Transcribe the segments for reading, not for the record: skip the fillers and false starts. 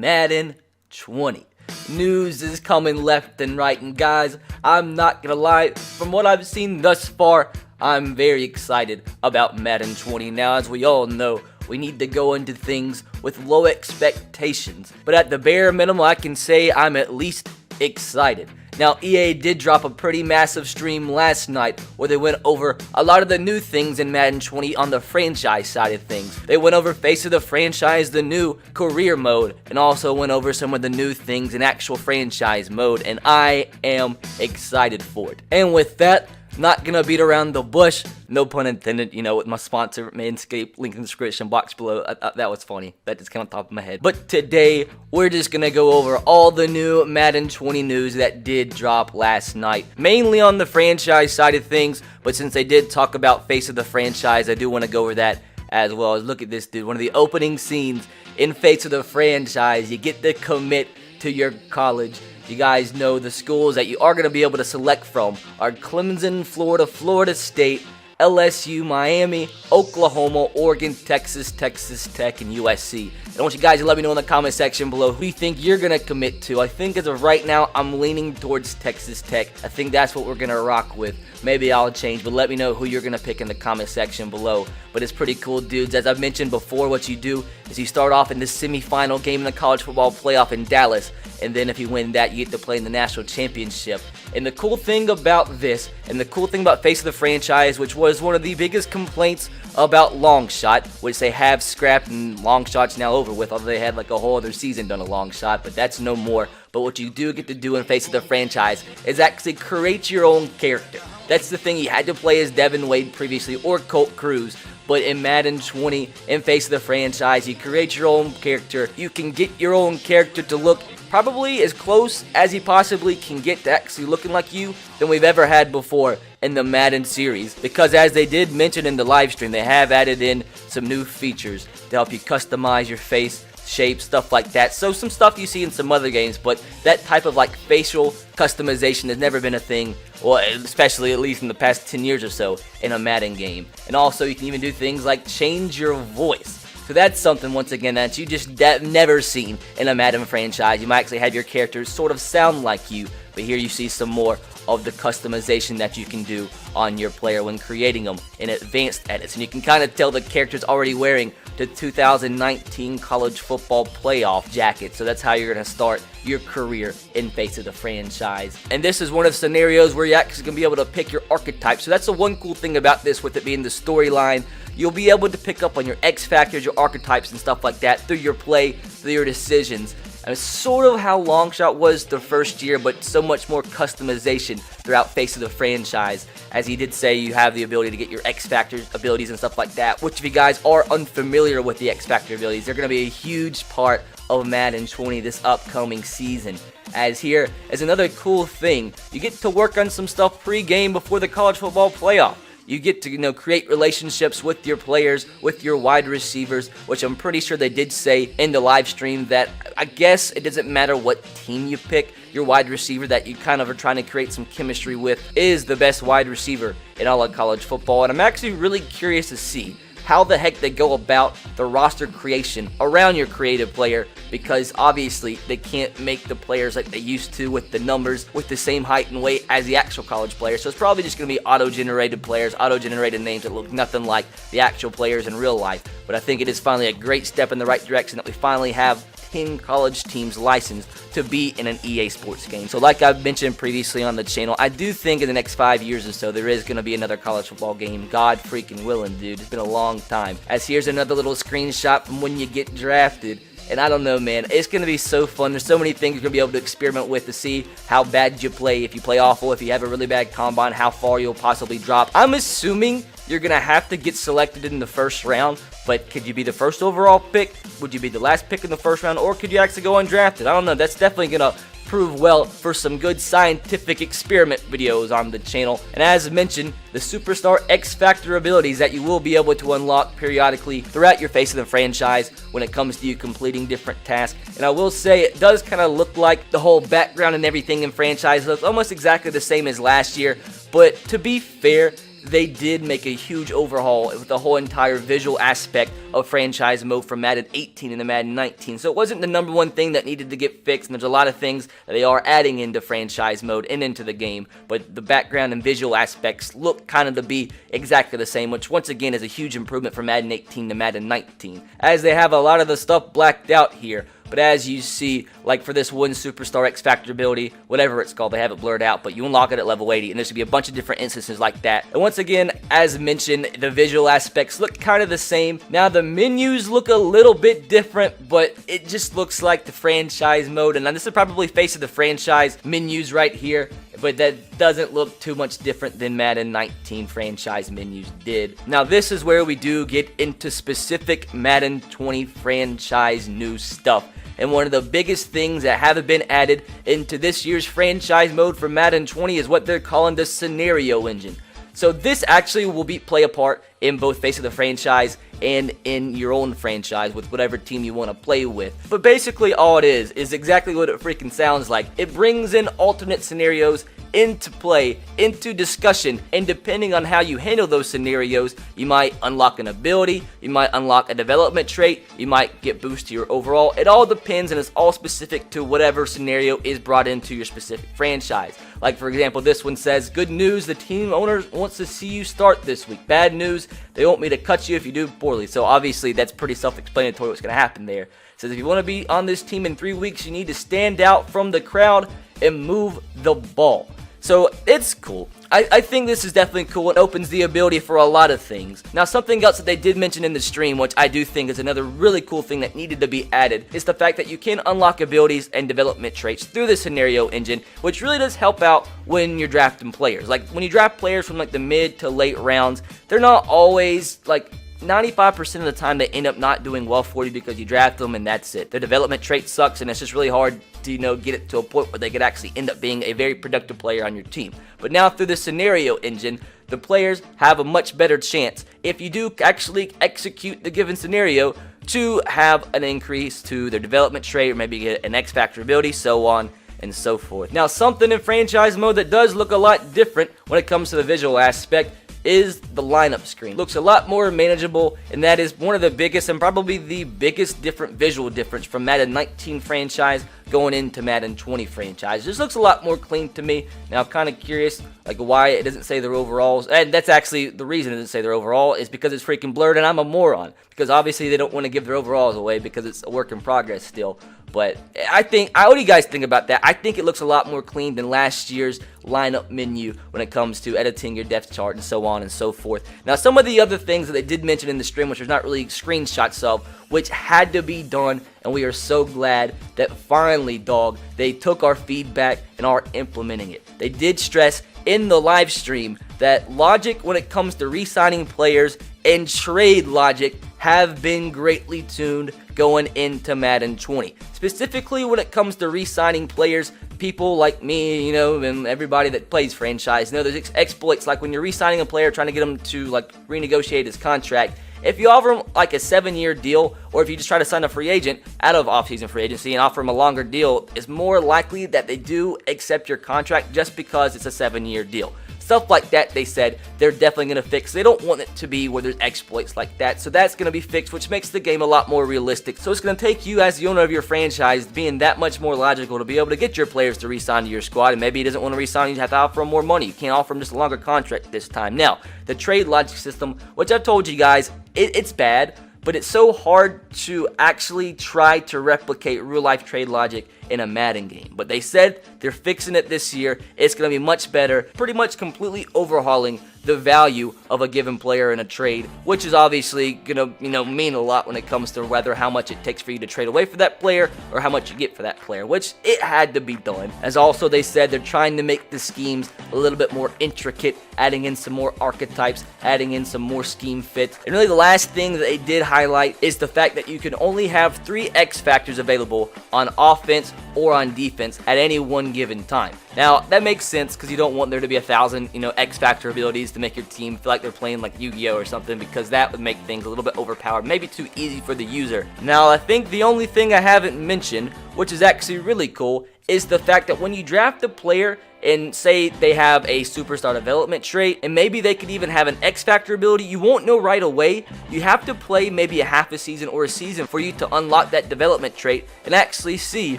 Madden 20. News is coming left and right, and guys, I'm not gonna lie, from what I've seen thus far, I'm very excited about Madden 20. Now, as we all know, we need to go into things with low expectations, but at the bare minimum, I can say I'm at least excited. Now, EA did drop a pretty massive stream last night where they went over a lot of the new things in Madden 20 on the franchise side of things. They went over Face of the Franchise, the new career mode, and also went over some of the new things in actual franchise mode, and I am excited for it. And with that, not gonna beat around the bush, no pun intended, you know, with my sponsor, Manscaped, link in the description box below. That was funny. That just came on top of my head. But today, we're just gonna go over all the new Madden 20 news that did drop last night. Mainly on the franchise side of things, but since they did talk about Face of the Franchise, I do want to go over that as well. Look at this, dude. One of the opening scenes in Face of the Franchise, you get to commit to your college. You guys know the schools that you are going to be able to select from are Clemson, Florida, Florida State, LSU, Miami, Oklahoma, Oregon, Texas, Texas Tech, and USC. And I want you guys to let me know in the comment section below who you think you're going to commit to. I think as of right now, I'm leaning towards Texas Tech. I think that's what we're going to rock with. Maybe I'll change, but let me know who you're going to pick in the comment section below. But it's pretty cool, dudes. As I've mentioned before, what you do is you start off in the semifinal game in the college football playoff in Dallas. And then if you win that, you get to play in the national championship. And the cool thing about this, and the cool thing about Face of the Franchise, which was one of the biggest complaints about Long Shot, which they have scrapped and Long Shot's now over with, although they had like a whole other season done a Long Shot, but that's no more. But what you do get to do in Face of the Franchise is actually create your own character. That's the thing, you had to play as Devin Wade previously, or Colt Cruz. But in Madden 20, in Face of the Franchise, you create your own character. You can get your own character to look probably as close as he possibly can get to actually looking like you than we've ever had before in the Madden series. Because as they did mention in the live stream, they have added in some new features to help you customize your face, shape, stuff like that. So some stuff you see in some other games, but that type of like facial customization has never been a thing, well, especially at least in the past 10 years or so in a Madden game. And also you can even do things like change your voice. So that's something, once again, that you just never seen in a Madden franchise. You might actually have your characters sort of sound like you, but here you see some more of the customization that you can do on your player when creating them in advanced edits. And you can kind of tell the character's already wearing the 2019 college football playoff jacket. So that's how you're going to start your career in Face of the Franchise. And this is one of the scenarios where you're actually going to be able to pick your archetype. So that's the one cool thing about this, with it being the storyline. You'll be able to pick up on your X factors, your archetypes, and stuff like that through your play, through your decisions. And it's sort of how Longshot was the first year, but so much more customization throughout Face of the Franchise. As he did say, you have the ability to get your X Factor abilities and stuff like that, which if you guys are unfamiliar with the X Factor abilities, they're going to be a huge part of Madden 20 this upcoming season. As here is another cool thing, you get to work on some stuff pre-game before the college football playoff. You get to, create relationships with your players, with your wide receivers, which I'm pretty sure they did say in the live stream that I guess it doesn't matter what team you pick, your wide receiver that you kind of are trying to create some chemistry with is the best wide receiver in all of college football. And I'm actually really curious to see how the heck they go about the roster creation around your creative player, because obviously they can't make the players like they used to with the numbers with the same height and weight as the actual college players. So it's probably just going to be auto-generated players, auto-generated names that look nothing like the actual players in real life. But I think it is finally a great step in the right direction that we finally have 10 college teams licensed to be in an EA Sports game. So like I've mentioned previously on the channel, I do think in the next 5 years or so there is going to be another college football game. God freaking willing, dude. It's been a long time. As here's another little screenshot from when you get drafted. And I don't know, man, it's going to be so fun. There's so many things you're going to be able to experiment with to see how bad you play. If you play awful, if you have a really bad combine, how far you'll possibly drop. I'm assuming you're going to have to get selected in the first round, but could you be the first overall pick? Would you be the last pick in the first round, or could you actually go undrafted? I don't know. That's definitely going to prove well for some good scientific experiment videos on the channel. And as mentioned, the Superstar X Factor abilities that you will be able to unlock periodically throughout your Face of the Franchise when it comes to you completing different tasks. And I will say it does kind of look like the whole background and everything in franchise looks almost exactly the same as last year, but to be fair, they did make a huge overhaul with the whole entire visual aspect of franchise mode from Madden 18 into Madden 19. So it wasn't the number one thing that needed to get fixed, and there's a lot of things that they are adding into franchise mode and into the game, but the background and visual aspects look kind of to be exactly the same, which once again is a huge improvement from Madden 18 to Madden 19, as they have a lot of the stuff blacked out here. But as you see, like for this one Superstar X Factor ability, whatever it's called, they have it blurred out, but you unlock it at level 80, and there's going to be a bunch of different instances like that. And once again, as mentioned, the visual aspects look kind of the same. Now, the menus look a little bit different, but it just looks like the franchise mode, and this is probably face of the franchise menus right here, but that doesn't look too much different than Madden 19 franchise menus did. Now, this is where we do get into specific Madden 20 franchise new stuff. And one of the biggest things that haven't been added into this year's franchise mode for Madden 20 is what they're calling the scenario engine. So this actually will play a part in both face of the franchise and in your own franchise with whatever team you want to play with. But basically all it is exactly what it freaking sounds like. It brings in alternate scenarios into play, into discussion, and depending on how you handle those scenarios, you might unlock an ability, you might unlock a development trait, you might get boost to your overall. It all depends, and it's all specific to whatever scenario is brought into your specific franchise. Like for example, this one says, good news, the team owner wants to see you start this week. Bad news, they want me to cut you if you do poorly. So obviously that's pretty self-explanatory what's going to happen there. It says if you want to be on this team in 3 weeks, you need to stand out from the crowd and move the ball. So it's cool. I think this is definitely cool. It opens the ability for a lot of things. Now, something else that they did mention in the stream, which I do think is another really cool thing that needed to be added, is the fact that you can unlock abilities and development traits through the scenario engine, which really does help out when you're drafting players. Like when you draft players from like the mid to late rounds, they're not always like 95% of the time they end up not doing well for you because you draft them and that's it. Their development trait sucks, and it's just really hard to, get it to a point where they could actually end up being a very productive player on your team. But now through the scenario engine, the players have a much better chance, if you do actually execute the given scenario, to have an increase to their development trait, or maybe get an X Factor ability, so on and so forth. Now, something in franchise mode that does look a lot different when it comes to the visual aspect is the lineup screen. Looks a lot more manageable, and that is one of the biggest and probably the biggest visual difference from Madden 19 franchise going into Madden 20 franchise. This looks a lot more clean to me. Now I'm kind of curious like why it doesn't say their overalls, and that's actually the reason it doesn't say their overall is because it's freaking blurred and I'm a moron, because obviously they don't want to give their overalls away because it's a work in progress still. But what do you guys think about that? I think it looks a lot more clean than last year's lineup menu when it comes to editing your depth chart and so on and so forth. Now, some of the other things that they did mention in the stream, which there's not really screenshots of, which had to be done, and we are so glad that finally, dog, they took our feedback and are implementing it. They did stress in the live stream that logic when it comes to re-signing players and trade logic have been greatly tuned going into Madden 20. Specifically when it comes to re-signing players, people like me, and everybody that plays franchise know there's exploits like when you're re-signing a player trying to get them to like renegotiate his contract. If you offer him like a 7-year deal, or if you just try to sign a free agent out of off-season free agency and offer him a longer deal, it's more likely that they do accept your contract just because it's a 7-year deal. Stuff like that, they said, they're definitely going to fix. They don't want it to be where there's exploits like that. So that's going to be fixed, which makes the game a lot more realistic. So it's going to take you as the owner of your franchise being that much more logical to be able to get your players to re-sign to your squad. And maybe he doesn't want to re-sign, you have to offer him more money. You can't offer him just a longer contract this time. Now, the trade logic system, which I've told you guys, it's bad, but it's so hard to actually try to replicate real-life trade logic in a Madden game. But they said they're fixing it this year. It's going to be much better, pretty much completely overhauling the value of a given player in a trade, which is obviously going to, mean a lot when it comes to whether how much it takes for you to trade away for that player or how much you get for that player, which it had to be done. As also they said they're trying to make the schemes a little bit more intricate, adding in some more archetypes, adding in some more scheme fits. And really the last thing that they did highlight is the fact that you can only have 3 X factors available on offense or on defense at any one given time. Now, that makes sense because you don't want there to be 1,000, X factor abilities to make your team feel like they're playing like Yu-Gi-Oh or something, because that would make things a little bit overpowered, maybe too easy for the user. Now, I think the only thing I haven't mentioned, which is actually really cool, is the fact that when you draft a player and say they have a superstar development trait, and maybe they could even have an X Factor ability, you won't know right away. You have to play maybe a half a season or a season for you to unlock that development trait and actually see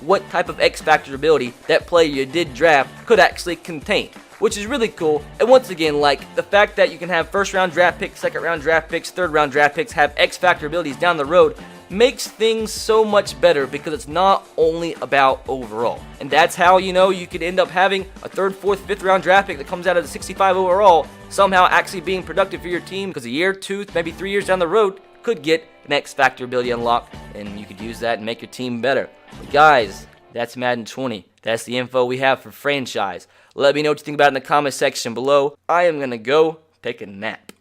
what type of X Factor ability that player you did draft could actually contain, which is really cool. And once again, like the fact that you can have first round draft picks, second round draft picks, third round draft picks have X Factor abilities down the road makes things so much better because it's not only about overall. And that's how, you know, you could end up having a third, fourth, fifth round draft pick that comes out of the 65 overall somehow actually being productive for your team, because a year, 2, maybe 3 years down the road could get an X Factor ability unlocked, and you could use that and make your team better. But guys, that's Madden 20. That's the info we have for franchise. Let me know what you think about it in the comment section below. I am gonna go take a nap.